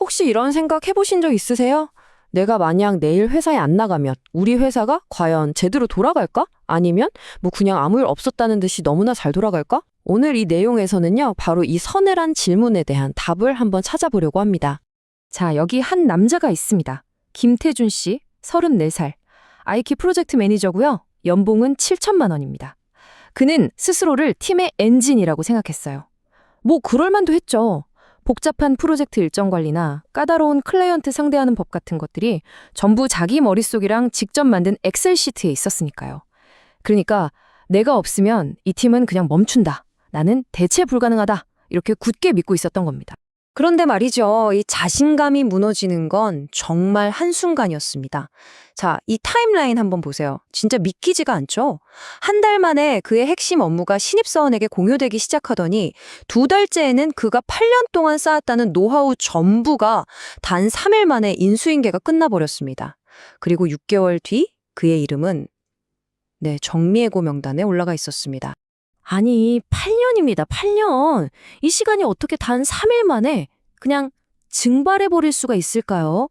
혹시 이런 생각 해보신 적 있으세요? 내가 만약 내일 회사에 안 나가면 우리 회사가 과연 제대로 돌아갈까? 아니면 뭐 그냥 아무 일 없었다는 듯이 너무나 잘 돌아갈까? 오늘 이 내용에서는요, 바로 이 서늘한 질문에 대한 답을 한번 찾아보려고 합니다. 자, 여기 한 남자가 있습니다. 김태준 씨, 34살. 아이키 프로젝트 매니저고요. 연봉은 7천만 원입니다. 그는 스스로를 팀의 엔진이라고 생각했어요. 뭐 그럴 만도 했죠. 복잡한 프로젝트 일정 관리나 까다로운 클라이언트 상대하는 법 같은 것들이 전부 자기 머릿속이랑 직접 만든 엑셀 시트에 있었으니까요. 그러니까 내가 없으면 이 팀은 그냥 멈춘다. 나는 대체 불가능하다. 이렇게 굳게 믿고 있었던 겁니다. 그런데 말이죠. 이 자신감이 무너지는 건 정말 한순간이었습니다. 자, 이 타임라인 한번 보세요. 진짜 믿기지가 않죠? 한 달 만에 그의 핵심 업무가 신입사원에게 공유되기 시작하더니 2달째에는 그가 8년 동안 쌓았다는 노하우 전부가 단 3일 만에 인수인계가 끝나버렸습니다. 그리고 6개월 뒤 그의 이름은 정리해고 명단에 올라가 있었습니다. 아니, 8년입니다. 8년. 이 시간이 어떻게 단 3일 만에 그냥 증발해버릴 수가 있을까요?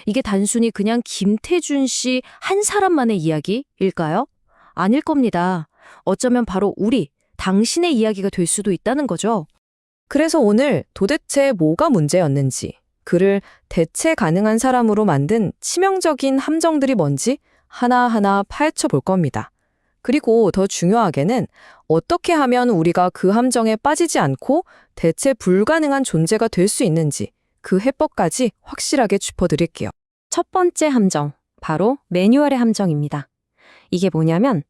이게 단순히 그냥 김태준 씨 한 사람만의 이야기일까요? 아닐 겁니다. 어쩌면 바로 당신의 이야기가 될 수도 있다는 거죠. 그래서 오늘 도대체 뭐가 문제였는지, 그를 대체 가능한 사람으로 만든 치명적인 함정들이 뭔지 하나하나 파헤쳐 볼 겁니다. 그리고 더 중요하게는 어떻게 하면 우리가 그 함정에 빠지지 않고 대체 불가능한 존재가 될 수 있는지 그 해법까지 확실하게 짚어드릴게요. 첫 번째 함정, 바로 매뉴얼의 함정입니다. 이게 뭐냐면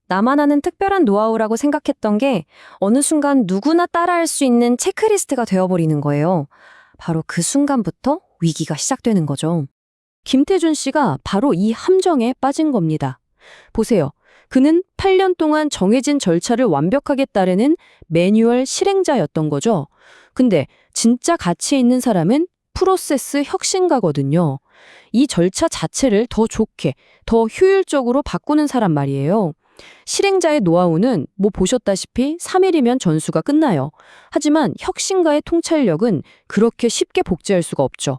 나만 아는 특별한 노하우라고 생각했던 게 어느 순간 누구나 따라할 수 있는 체크리스트가 되어버리는 거예요. 바로 그 순간부터 위기가 시작되는 거죠. 김태준 씨가 바로 이 함정에 빠진 겁니다. 보세요. 그는 8년 동안 정해진 절차를 완벽하게 따르는 매뉴얼 실행자였던 거죠. 근데 진짜 가치 있는 사람은 프로세스 혁신가거든요. 이 절차 자체를 더 좋게, 더 효율적으로 바꾸는 사람 말이에요. 실행자의 노하우는 뭐 보셨다시피 3일이면 전수가 끝나요. 하지만 혁신가의 통찰력은 그렇게 쉽게 복제할 수가 없죠.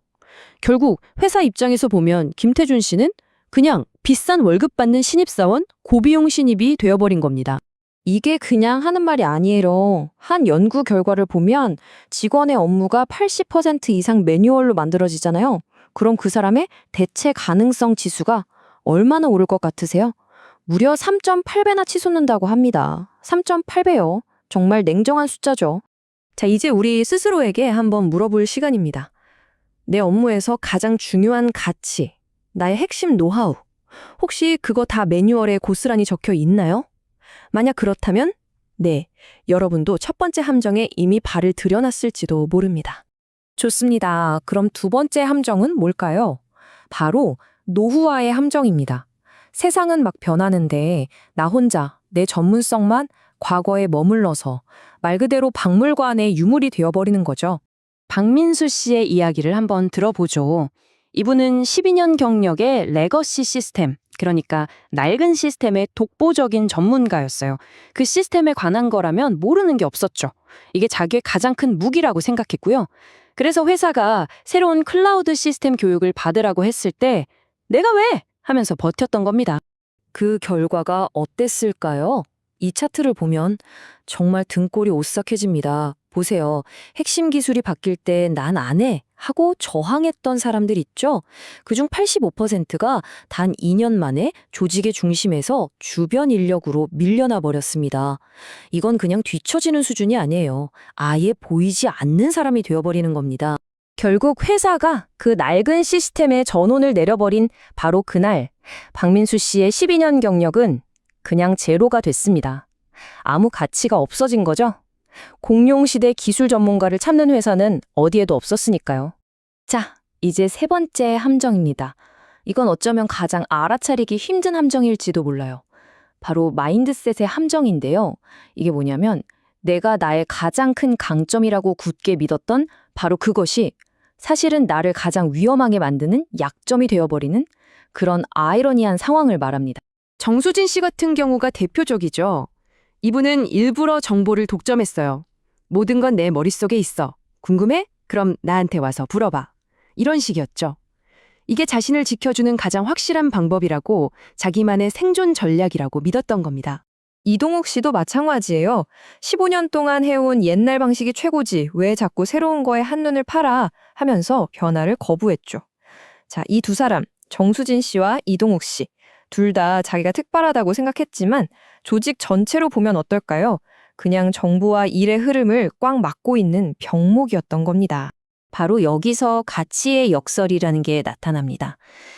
결국 회사 입장에서 보면 김태준 씨는 그냥 비싼 월급 받는 신입사원, 고비용 신입이 되어버린 겁니다. 이게 그냥 하는 말이 아니에요. 한 연구 결과를 보면 직원의 업무가 80% 이상 매뉴얼로 만들어지잖아요. 그럼 그 사람의 대체 가능성 지수가 얼마나 오를 것 같으세요? 무려 3.8배나 치솟는다고 합니다. 3.8배요. 정말 냉정한 숫자죠. 자, 이제 우리 스스로에게 한번 물어볼 시간입니다. 내 업무에서 가장 중요한 가치, 나의 핵심 노하우, 혹시 그거 다 매뉴얼에 고스란히 적혀 있나요? 만약 그렇다면 여러분도 첫 번째 함정에 이미 발을 들여놨을지도 모릅니다. 좋습니다. 그럼 두 번째 함정은 뭘까요? 바로 노후화의 함정입니다. 세상은 막 변하는데 나 혼자 내 전문성만 과거에 머물러서 말 그대로 박물관의 유물이 되어버리는 거죠. 박민수 씨의 이야기를 한번 들어보죠. 이분은 12년 경력의 레거시 시스템, 그러니까 낡은 시스템의 독보적인 전문가였어요. 그 시스템에 관한 거라면 모르는 게 없었죠. 이게 자기의 가장 큰 무기라고 생각했고요. 그래서 회사가 새로운 클라우드 시스템 교육을 받으라고 했을 때 내가 왜? 하면서 버텼던 겁니다. 그 결과가 어땠을까요? 이 차트를 보면 정말 등골이 오싹해집니다. 보세요. 핵심 기술이 바뀔 때 난 안 해 하고 저항했던 사람들 있죠? 그중 85%가 단 2년 만에 조직의 중심에서 주변 인력으로 밀려나 버렸습니다. 이건 그냥 뒤처지는 수준이 아니에요. 아예 보이지 않는 사람이 되어버리는 겁니다. 결국 회사가 그 낡은 시스템에 전원을 내려버린 바로 그날, 박민수 씨의 12년 경력은 그냥 제로가 됐습니다. 아무 가치가 없어진 거죠. 공룡시대 기술 전문가를 찾는 회사는 어디에도 없었으니까요. 자, 이제 세 번째 함정입니다. 이건 어쩌면 가장 알아차리기 힘든 함정일지도 몰라요. 바로 마인드셋의 함정인데요. 이게 뭐냐면 내가 나의 가장 큰 강점이라고 굳게 믿었던 바로 그것이 사실은 나를 가장 위험하게 만드는 약점이 되어버리는 그런 아이러니한 상황을 말합니다. 정수진 씨 같은 경우가 대표적이죠. 이분은 일부러 정보를 독점했어요. 모든 건 내 머릿속에 있어. 궁금해? 그럼 나한테 와서 물어봐. 이런 식이었죠. 이게 자신을 지켜주는 가장 확실한 방법이라고 자기만의 생존 전략이라고 믿었던 겁니다. 이동욱 씨도 마찬가지예요. 15년 동안 해온 옛날 방식이 최고지 왜 자꾸 새로운 거에 한눈을 팔아 하면서 변화를 거부했죠. 자, 이 두 사람, 정수진 씨와 이동욱 씨, 둘 다 자기가 특별하다고 생각했지만 조직 전체로 보면 어떨까요? 그냥 정부와 일의 흐름을 꽉 막고 있는 병목이었던 겁니다. 바로 여기서 가치의 역설이라는 게 나타납니다.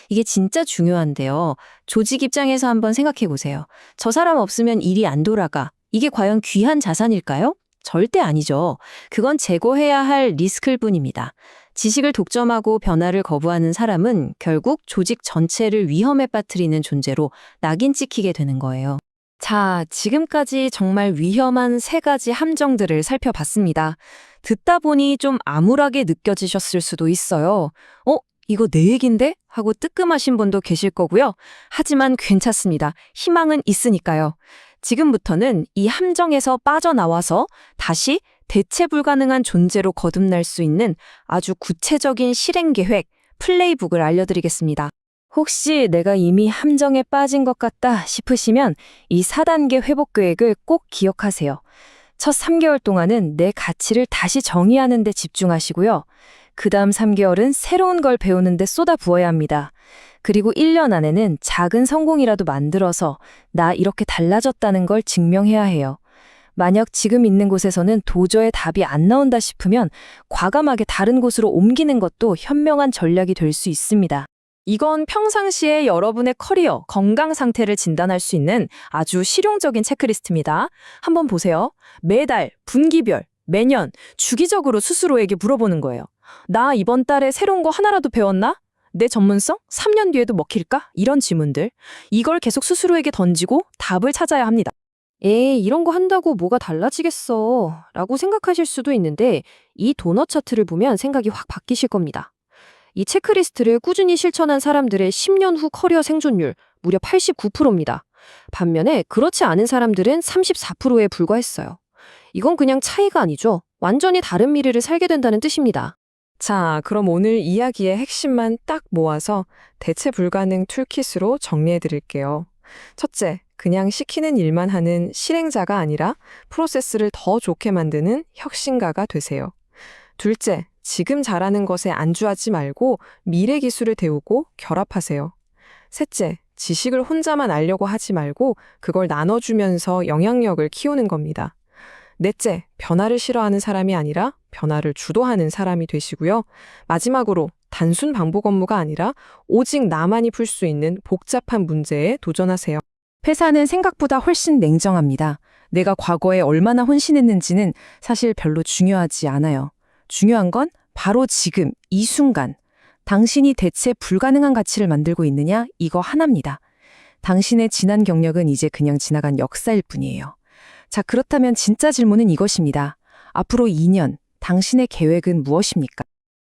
이게 진짜 중요한데요. 조직 입장에서 한번 생각해 보세요. 저 사람 없으면 일이 안 돌아가. 이게 과연 귀한 자산일까요? 절대 아니죠. 그건 제거해야 할 리스크일 뿐입니다. 지식을 독점하고 변화를 거부하는 사람은 결국 조직 전체를 위험에 빠뜨리는 존재로 낙인 찍히게 되는 거예요. 자, 지금까지 정말 위험한 세 가지 함정들을 살펴봤습니다. 듣다 보니 좀 암울하게 느껴지셨을 수도 있어요. 이거 내 얘긴데? 하고 뜨끔하신 분도 계실 거고요. 하지만 괜찮습니다. 희망은 있으니까요. 지금부터는 이 함정에서 빠져나와서 다시 대체 불가능한 존재로 거듭날 수 있는 아주 구체적인 실행 계획, 플레이북을 알려드리겠습니다. 혹시 내가 이미 함정에 빠진 것 같다 싶으시면 이 4단계 회복 계획을 꼭 기억하세요. 첫 3개월 동안은 내 가치를 다시 정의하는 데 집중하시고요. 그 다음 3개월은 새로운 걸 배우는 데 쏟아부어야 합니다. 그리고 1년 안에는 작은 성공이라도 만들어서 나 이렇게 달라졌다는 걸 증명해야 해요. 만약 지금 있는 곳에서는 도저히 답이 안 나온다 싶으면 과감하게 다른 곳으로 옮기는 것도 현명한 전략이 될 수 있습니다. 이건 평상시에 여러분의 커리어, 건강 상태를 진단할 수 있는 아주 실용적인 체크리스트입니다. 한번 보세요. 매달, 분기별, 매년, 주기적으로 스스로에게 물어보는 거예요. 나 이번 달에 새로운 거 하나라도 배웠나? 내 전문성? 3년 뒤에도 먹힐까? 이런 질문들. 이걸 계속 스스로에게 던지고 답을 찾아야 합니다. 에이, 이런 거 한다고 뭐가 달라지겠어 라고 생각하실 수도 있는데 이 도넛 차트를 보면 생각이 확 바뀌실 겁니다. 이 체크리스트를 꾸준히 실천한 사람들의 10년 후 커리어 생존율 무려 89%입니다. 반면에 그렇지 않은 사람들은 34%에 불과했어요. 이건 그냥 차이가 아니죠. 완전히 다른 미래를 살게 된다는 뜻입니다. 자, 그럼 오늘 이야기의 핵심만 딱 모아서 대체 불가능 툴킷으로 정리해 드릴게요. 첫째, 그냥 시키는 일만 하는 실행자가 아니라 프로세스를 더 좋게 만드는 혁신가가 되세요. 둘째, 지금 잘하는 것에 안주하지 말고 미래 기술을 배우고 결합하세요. 셋째, 지식을 혼자만 알려고 하지 말고 그걸 나눠주면서 영향력을 키우는 겁니다. 넷째, 변화를 싫어하는 사람이 아니라 변화를 주도하는 사람이 되시고요. 마지막으로 단순 반복 업무가 아니라 오직 나만이 풀 수 있는 복잡한 문제에 도전하세요. 회사는 생각보다 훨씬 냉정합니다. 내가 과거에 얼마나 헌신했는지는 사실 별로 중요하지 않아요. 중요한 건 바로 지금, 이 순간, 당신이 대체 불가능한 가치를 만들고 있느냐, 이거 하나입니다. 당신의 지난 경력은 이제 그냥 지나간 역사일 뿐이에요. 자, 그렇다면 진짜 질문은 이것입니다. 앞으로 2년, 당신의 계획은 무엇입니까?